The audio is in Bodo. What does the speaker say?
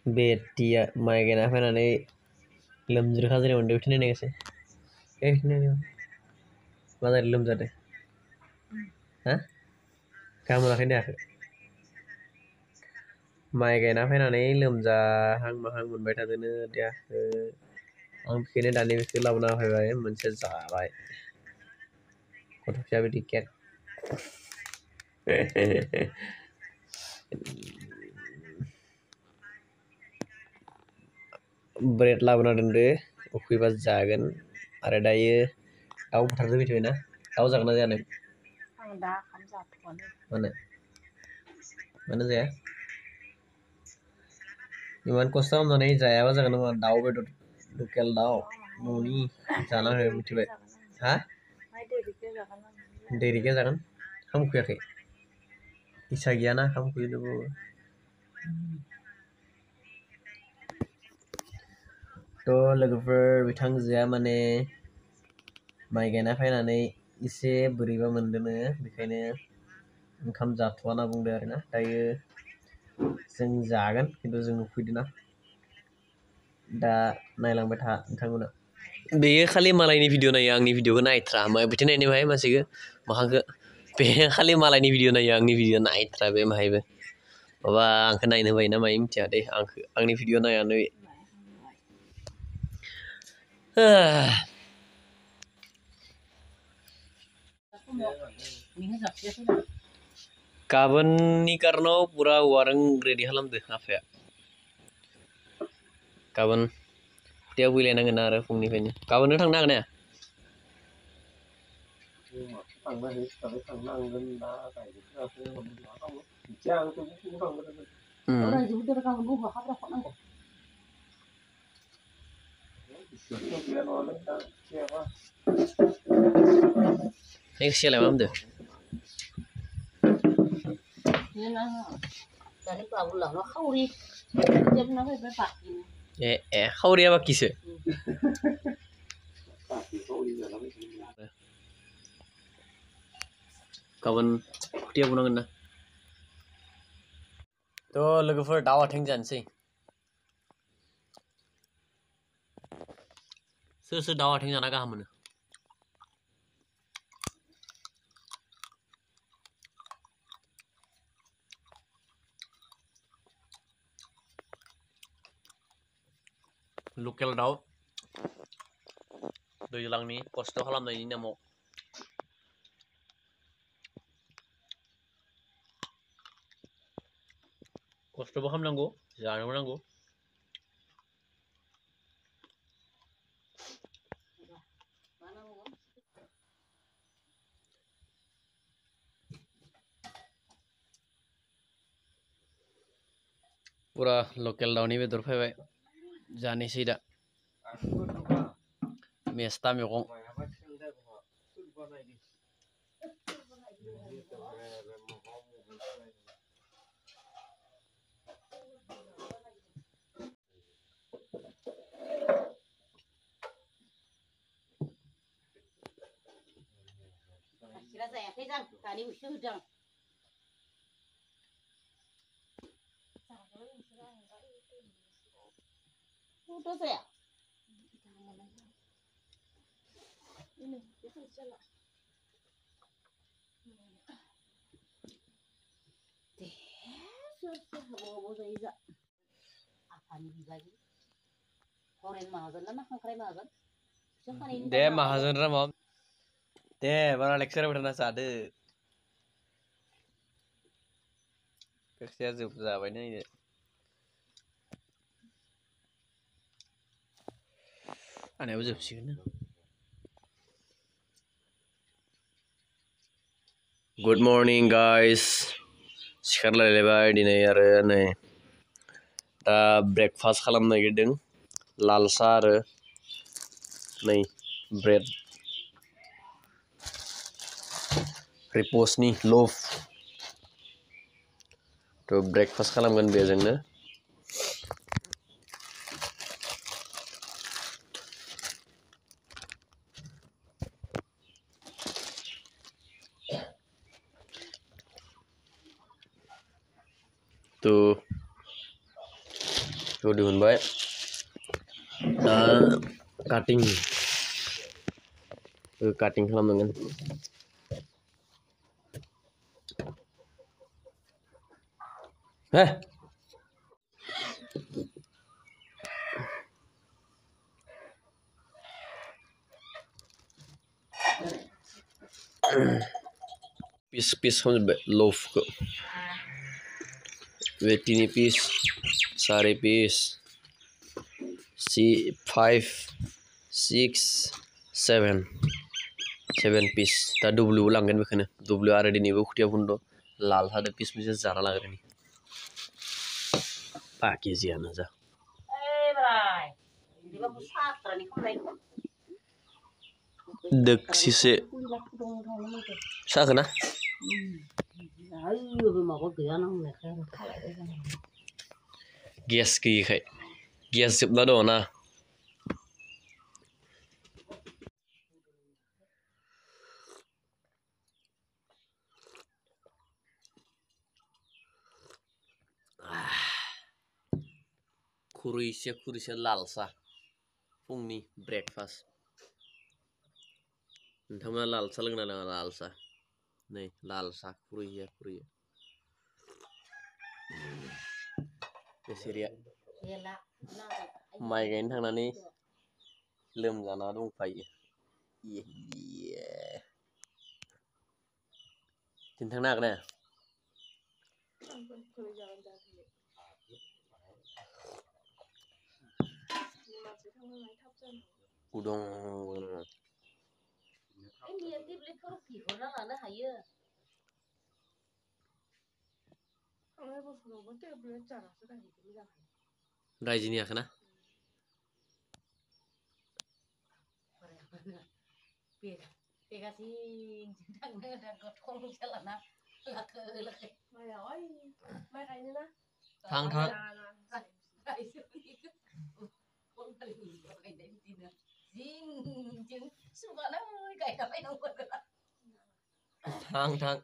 बेटिया माइ गायना फैनानै लोमज्रोखा जेरै मोनदों बेखौ नायनायसै मा जादों लोमजादों हा गाहाम मोनाखै देहाखौ माइ गायना फैनानै लोमजाहां माहां मोनबाय थादोंनो देहाखौ आं बेखौनो दानि बेखौ लाबोना होफैबाय मोनसे जाबाय गथ' फिसा बिदि केक ब्रेड लाबोना दोनदो उखैबा जागोन आरो दायो दाउ बुथारदो मिथिबायना दाउ जागोन ना जाया नों आं दा ओंखाम जाथ'वानो मानो जाया इमान खस्थ' खालामनानै जायाबा जागोन नामा दाउ बेदर लकेल दाउ न'नि जाना हो मिथिबाय हा देरिके जागोन ओंखाम उखैयाखै इसा गैयाना ओंखाम उखैनोबो थ' लोगोफोर बिथांजोआ माने माइ गायना फैनानै एसे बोरैबा मोनदोंनो बेखायनो ओंखाम जाथ'वा होनना बुंदों आरोना दायो जों जागोन खिन्थु जों उखैदोंना दा नायलांबाय था नोंथांमोना बेयो खालि मालायनि भिडिअ नायो आंनि भिडिअखौ नायथ्रा बिथिं नायनो बाहाय मानसिखौ माहाखौ बे खालि मालायनि भिडिअ नायो आंनि भिडिअ नायथ्रा बे माहायबो माबा आंखौ नायनो बायो ना मायो मिथिया दे आंनि भिडिअ नायनानै गाबोननि कारनाव पुरा वारिं रेडि खालामदो आफाया गाबोन खोथिया फैलायनांगोन आरो फुंनिफ्रायनो गाबोननो थांनो हागोन ना सेलाय मा होनदों ए खावरिया बाखिसो गाबोन खोथिया फुनांगोन ना थ' लोगोफोर दाउ आथिं जानोसै सोर सोर दाउ आथिं जाना गाहाम मोनो लकेल दाउ दैज्लांनि खस्थ' खालामनायनि नामाव खस्थ'बो खालामनांगौ जानोबो नांगौ पुरा लकेल दाउनि बेदर फैबाय जानोसै दा मेस्था मैगं जायाखै जां दानि उइसो होदों जाया दे माहाजोन रामा दे बारा लेक्सार होबाय थाना जादो खोथिया जाबाय नायनो आंनियाबो जोबसिगोन गुड मर्निं गाइस सिखारलायलायबाय दिनै आरो नै दा ब्रेकफास्ट खालामनो नागिरदों लाल साहा आरो नै ब्रेड रिपसनि लफ थ' ब्रेकफास्ट खालामगोन बेजोंनो पिसखौ दिहुनबाय दा काटिं खालामनांगोन हे piece खालामजोब्बाय loafखौ बेटिनि piece 4 piece 5 6 7 piece दा दुब्लियाव लांगोन बेखौनो दुब्लियाव आरो दिनैबो खुथिया बुन्द लाल हादो पिस मोनसे जाना लाग्रोनि बा केजियानो जा दोगसिसे साखोना गेस गैयिखाय गेस जोबना दङ ना खुरैसे लाल सा फुंनि ब्रेकफास्ट नोंथांमोना लाल सा लोंना नाङा लाल सा नै लाल सा खुरैया बेसेरिया माइ गायनो थांनानै लोमजाना दंफायो खिन्थानो हागोन ना उदं रायजोनि आखोना थां